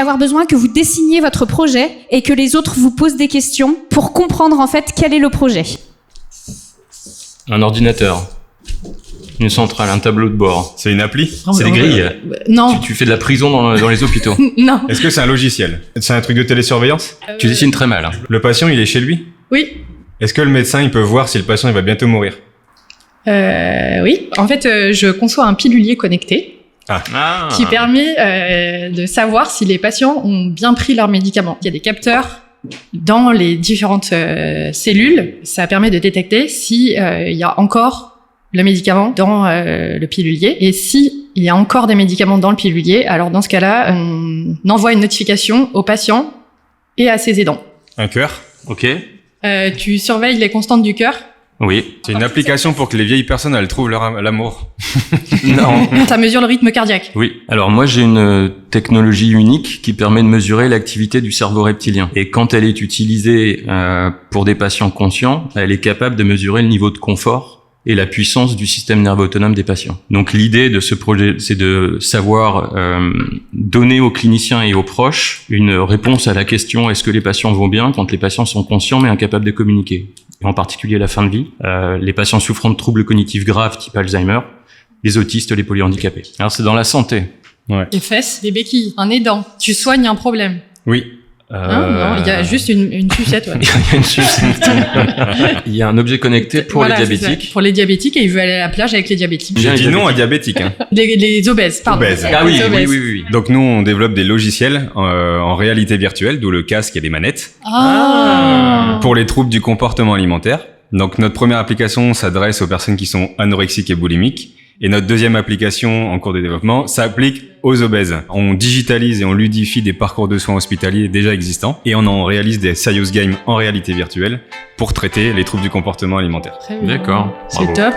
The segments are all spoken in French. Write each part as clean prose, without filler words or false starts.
avoir besoin que vous dessiniez votre projet et que les autres vous posent des questions pour comprendre en fait quel est le projet. Un ordinateur, une centrale, un tableau de bord. C'est une appli? C'est des grilles. Non. Tu fais de la prison dans les hôpitaux. Non. Est-ce que c'est un logiciel? C'est un truc de télésurveillance? Tu dessines très mal. Le patient, il est chez lui? Oui. Est-ce que le médecin, il peut voir si le patient, il va bientôt mourir? Oui. En fait, je conçois un pilulier connecté qui permet de savoir si les patients ont bien pris leurs médicaments. Il y a des capteurs dans les différentes cellules. Ça permet de détecter si il y a encore le médicament dans le pilulier. Et si il y a encore des médicaments dans le pilulier, alors dans ce cas-là, on envoie une notification au patient et à ses aidants. Un cœur? Ok. Tu surveilles les constantes du cœur. Oui. C'est une application pour que les vieilles personnes, elles trouvent l'amour. Non. Ça mesure le rythme cardiaque. Oui. Alors moi j'ai une technologie unique qui permet de mesurer l'activité du cerveau reptilien. Et quand elle est utilisée pour des patients conscients, elle est capable de mesurer le niveau de confort et la puissance du système nerveux autonome des patients. Donc l'idée de ce projet, c'est de savoir donner aux cliniciens et aux proches une réponse à la question est-ce que les patients vont bien quand les patients sont conscients mais incapables de communiquer. Et en particulier à la fin de vie, les patients souffrant de troubles cognitifs graves type Alzheimer, les autistes, les polyhandicapés. Alors c'est dans la santé. Ouais. Des fesses, des béquilles, un aidant. Tu soignes un problème. Oui. Non, il y a juste une sucette. Ouais. Il y a une sucette. Il y a un objet connecté pour Voilà, les c'est diabétiques. ça. Pour les diabétiques, et il veut aller à la plage avec les diabétiques. J'ai dit non à diabétique. Hein. Les obèses, pardon. Obèses. Ah oui, Les obèses. oui. Donc nous, on développe des logiciels en réalité virtuelle, d'où le casque et les manettes, pour les troubles du comportement alimentaire. Donc notre première application s'adresse aux personnes qui sont anorexiques et boulimiques. Et notre deuxième application en cours de développement s'applique aux obèses. On digitalise et on ludifie des parcours de soins hospitaliers déjà existants et on en réalise des serious games en réalité virtuelle pour traiter les troubles du comportement alimentaire. Très bien. D'accord. C'est Bravo. top.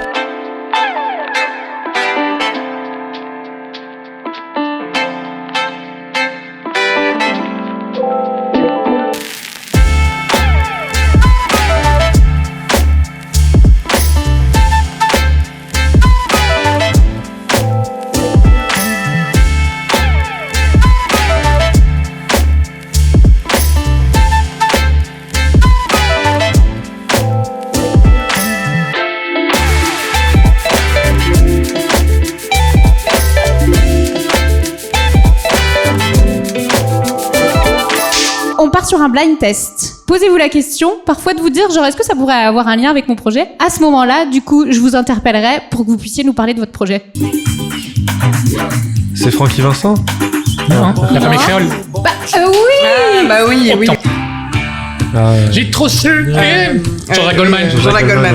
Sur un blind test. Posez-vous la question, parfois de vous dire genre est-ce que ça pourrait avoir un lien avec mon projet? À ce moment-là, du coup, je vous interpellerai pour que vous puissiez nous parler de votre projet. C'est Francky Vincent? Non, la famille créole. Oui. J'ai trop su. Jean-Jacques Goldman. Jean-Jacques Goldman.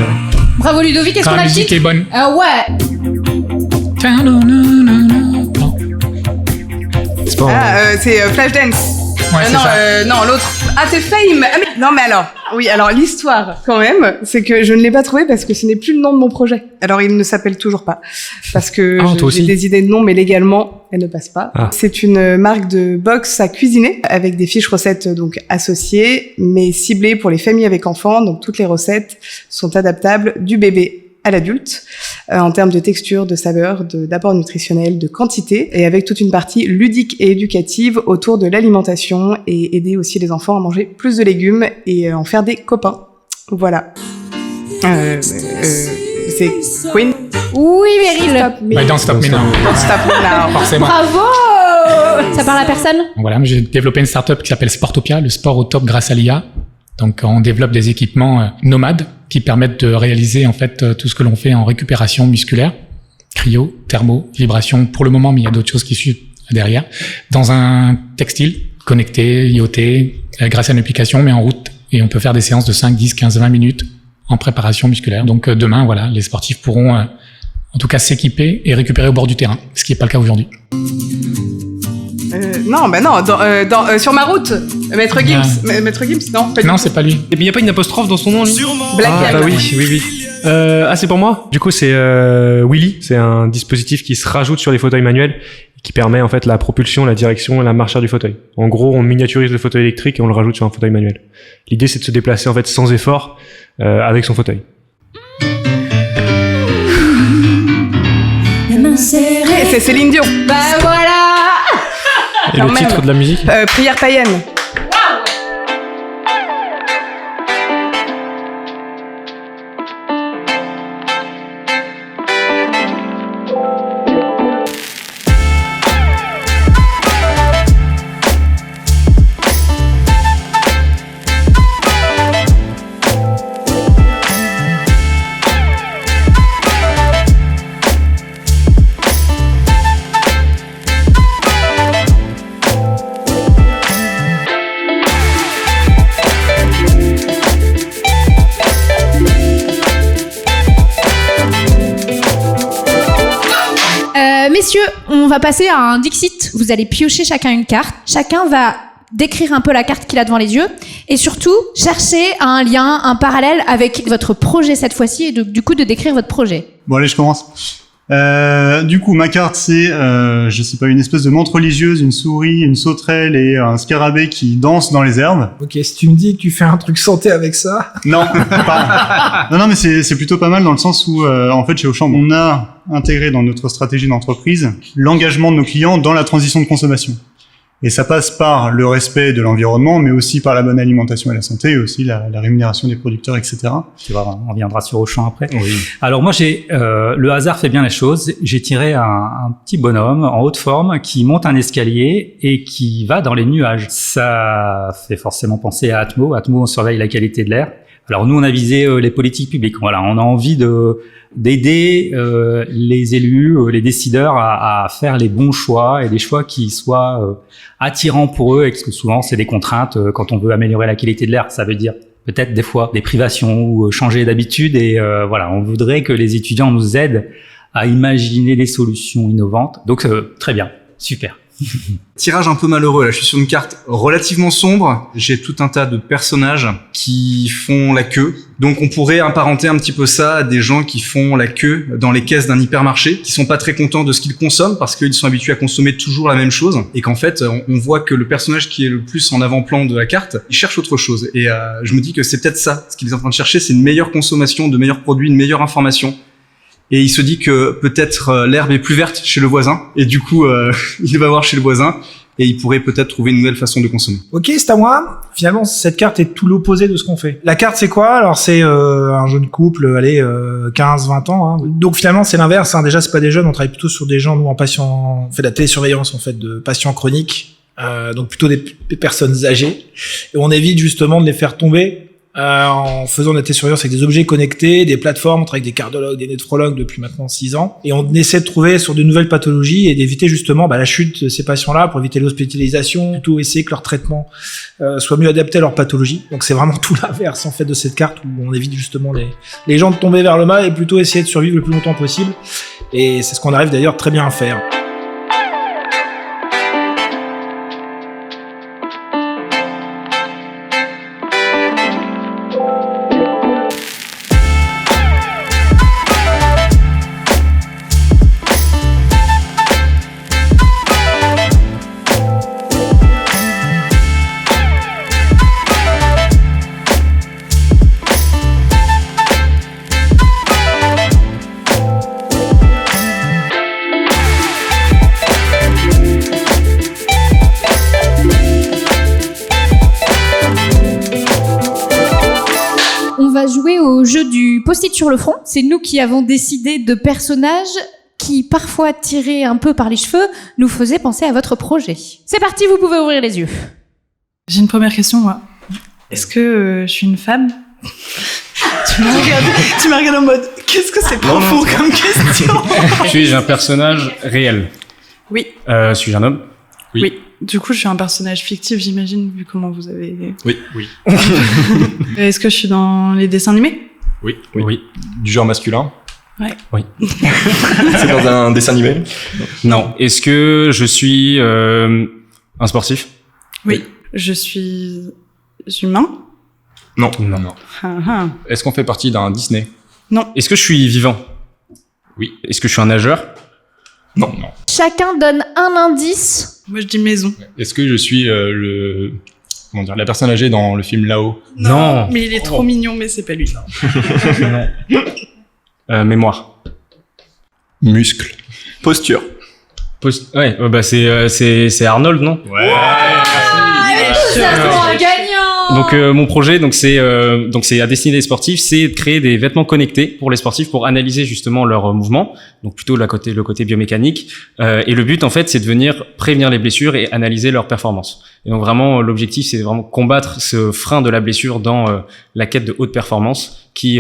Bravo Ludovic, est-ce qu'on La a le musique titre? est bonne. Ouais. C'est pas C'est Flashdance. Ouais, c'est ça. Non, l'autre. Ah, c'est Fame. Ah, mais... Non, mais alors. Oui, alors l'histoire, quand même, c'est que je ne l'ai pas trouvé parce que ce n'est plus le nom de mon projet. Alors, il ne s'appelle toujours pas. Parce que toi j'ai aussi. des idées de nom, mais légalement, elles ne passent pas. Ah. C'est une marque de box à cuisiner avec des fiches recettes donc associées, mais ciblées pour les familles avec enfants. Donc, toutes les recettes sont adaptables du bébé à l'adulte, en termes de texture, de saveur, d'apport nutritionnel, de quantité, et avec toute une partie ludique et éducative autour de l'alimentation et aider aussi les enfants à manger plus de légumes et en faire des copains. Voilà. C'est Queen. Oui, Meryl. Stop me. Don't Stop Me Now. Don't stop me now. Forcément. Bravo. Ça parle à personne? Voilà, j'ai développé une startup qui s'appelle Sportopia, le sport au top grâce à l'IA. Donc, on développe des équipements nomades qui permettent de réaliser en fait tout ce que l'on fait en récupération musculaire, cryo, thermo, vibration pour le moment, mais il y a d'autres choses qui suivent derrière, dans un textile connecté, IoT, grâce à une application, mais en route. Et on peut faire des séances de 5, 10, 15, 20 minutes en préparation musculaire. Donc, demain, voilà, les sportifs pourront en tout cas s'équiper et récupérer au bord du terrain, ce qui n'est pas le cas aujourd'hui. Non, sur ma route, Maître Gims. Maître Gims, non, pas du Non, tout. c'est pas lui. Et puis il n'y a pas une apostrophe dans son nom, lui? Black Ah, Yam. bah oui. C'est pour moi. Du coup, c'est Willy. C'est un dispositif qui se rajoute sur les fauteuils manuels qui permet en fait la propulsion, la direction et la marche du fauteuil. En gros, on miniaturise le fauteuil électrique et on le rajoute sur un fauteuil manuel. L'idée, c'est de se déplacer en fait sans effort avec son fauteuil. La main serrée. C'est Céline Dion. Bah voilà. Et le titre de la musique Prière païenne. Messieurs, on va passer à un Dixit. Vous allez piocher chacun une carte. Chacun va décrire un peu la carte qu'il a devant les yeux. Et surtout, chercher un lien, un parallèle avec votre projet cette fois-ci et du coup de décrire votre projet. Bon allez, je commence. Du coup, ma carte, c'est, je sais pas, une espèce de menthe religieuse, une souris, une sauterelle et un scarabée qui dansent dans les herbes. Ok, si tu me dis que tu fais un truc santé avec ça... Non, non, mais c'est plutôt pas mal dans le sens où, en fait, chez Auchan, on a intégré dans notre stratégie d'entreprise l'engagement de nos clients dans la transition de consommation. Et ça passe par le respect de l'environnement, mais aussi par la bonne alimentation et la santé, et aussi la rémunération des producteurs, etc. Tu vois, on reviendra sur Auchan après. Oui. Alors moi, le hasard fait bien les choses. J'ai tiré un petit bonhomme en haute forme qui monte un escalier et qui va dans les nuages. Ça fait forcément penser à Atmo. Atmo, on surveille la qualité de l'air. Alors nous, on a visé les politiques publiques. Voilà, on a envie d'aider les élus, les décideurs à faire les bons choix et des choix qui soient attirants pour eux, et que souvent c'est des contraintes quand on veut améliorer la qualité de l'air. Ça veut dire peut-être des fois des privations ou changer d'habitude, et voilà, on voudrait que les étudiants nous aident à imaginer des solutions innovantes. Donc très bien, super. Tirage un peu malheureux, là je suis sur une carte relativement sombre, j'ai tout un tas de personnages qui font la queue, donc on pourrait apparenter un petit peu ça à des gens qui font la queue dans les caisses d'un hypermarché, qui sont pas très contents de ce qu'ils consomment parce qu'ils sont habitués à consommer toujours la même chose, et qu'en fait on voit que le personnage qui est le plus en avant-plan de la carte, il cherche autre chose, et je me dis que c'est peut-être ça, ce qu'il est en train de chercher, c'est une meilleure consommation, de meilleurs produits, une meilleure information. Et il se dit que peut-être l'herbe est plus verte chez le voisin, et du coup il va voir chez le voisin et il pourrait peut-être trouver une nouvelle façon de consommer. Ok, c'est à moi. Finalement, cette carte est tout l'opposé de ce qu'on fait. La carte, c'est quoi? Alors c'est un jeune couple, 15-20 ans. Hein. Donc finalement, c'est l'inverse. Hein. Déjà, c'est pas des jeunes, on travaille plutôt sur des gens, nous, en patient, on fait de la télésurveillance en fait de patients chroniques, donc plutôt des personnes âgées, et on évite justement de les faire tomber. En faisant de la télésurveillance avec des objets connectés, des plateformes, on travaille avec des cardiologues, des néphrologues depuis maintenant 6 ans. Et on essaie de trouver sur de nouvelles pathologies et d'éviter justement la chute de ces patients-là pour éviter l'hospitalisation, plutôt essayer que leur traitement soit mieux adapté à leur pathologie. Donc c'est vraiment tout l'inverse en fait de cette carte où on évite justement les gens de tomber vers le mal et plutôt essayer de survivre le plus longtemps possible. Et c'est ce qu'on arrive d'ailleurs très bien à faire. Post-it sur le front, c'est nous qui avons décidé de personnages qui, parfois tirés un peu par les cheveux, nous faisaient penser à votre projet. C'est parti, vous pouvez ouvrir les yeux. J'ai une première question, moi. Est-ce que je suis une femme? Tu m'as regardé en mode, qu'est-ce que c'est profond comme question? Suis-je un personnage réel? Oui. Suis-je un homme? Oui. Du coup, je suis un personnage fictif, j'imagine, vu comment vous avez... Oui. Est-ce que je suis dans les dessins animés? Oui. Du genre masculin? Ouais. Oui. C'est dans un dessin animé? Non. Est-ce que je suis un sportif? Oui. Je suis humain? Non. Ah. Est-ce qu'on fait partie d'un Disney? Non. Est-ce que je suis vivant? Oui. Est-ce que je suis un nageur? Non. Chacun donne un indice. Moi, je dis maison. Est-ce que je suis la personne âgée dans le film Là-haut? Non. Mais il est trop mignon, mais c'est pas lui. Mémoire. Muscle. Posture. Ouais, c'est Arnold, non? Ouais. Un gagnant. Donc mon projet, c'est à destinée des sportifs, c'est de créer des vêtements connectés pour les sportifs pour analyser justement leurs mouvements, donc plutôt le côté biomécanique. Et le but en fait, c'est de venir prévenir les blessures et analyser leurs performances. Et donc vraiment l'objectif, c'est vraiment combattre ce frein de la blessure dans la quête de haute performance qui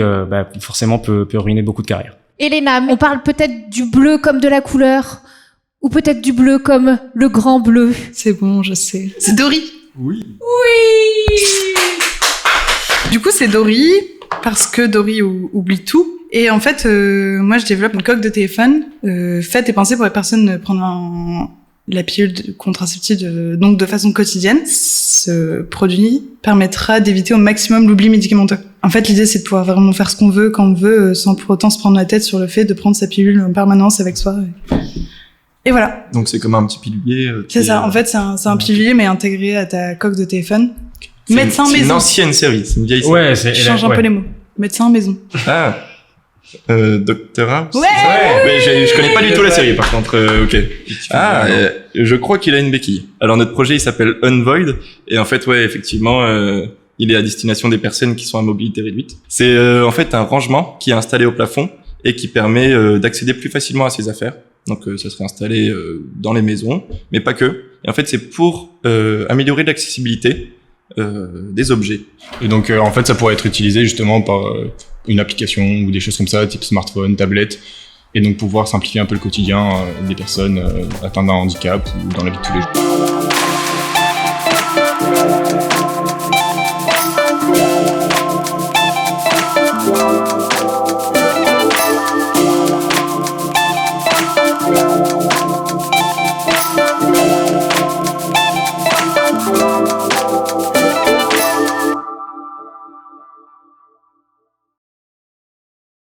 forcément peut ruiner beaucoup de carrières. Elena, on parle peut-être du bleu comme de la couleur, ou peut-être du bleu comme le grand bleu. C'est bon, je sais. C'est Dory. Oui. Oui. Du coup, c'est Dory, parce que Dory oublie tout. Et en fait, moi, je développe une coque de téléphone faite et pensée pour les personnes prenant la pilule contraceptive donc de façon quotidienne. Ce produit permettra d'éviter au maximum l'oubli médicamenteux. En fait, l'idée, c'est de pouvoir vraiment faire ce qu'on veut, quand on veut, sans pour autant se prendre la tête sur le fait de prendre sa pilule en permanence avec soi. Et voilà. Donc c'est comme un petit pilulier. C'est ça. En fait, c'est un pilulier, mais intégré à ta coque de téléphone. Médecin maison. C'est une ancienne série. C'est une vieille série. Ouais, Je change un peu les mots. Médecin maison. Ah. Dr House. Ouais. Mais je connais pas du tout la série, par contre. Ok. Je crois qu'il a une béquille. Alors notre projet, il s'appelle Unvoid, et en fait, ouais, effectivement, il est à destination des personnes qui sont à mobilité réduite. C'est en fait un rangement qui est installé au plafond et qui permet d'accéder plus facilement à ses affaires. Donc ça serait installé dans les maisons, mais pas que. Et en fait, c'est pour améliorer l'accessibilité des objets. Et donc en fait, ça pourrait être utilisé justement par une application ou des choses comme ça, type smartphone, tablette, et donc pouvoir simplifier un peu le quotidien des personnes atteintes d'un handicap ou dans la vie de tous les jours.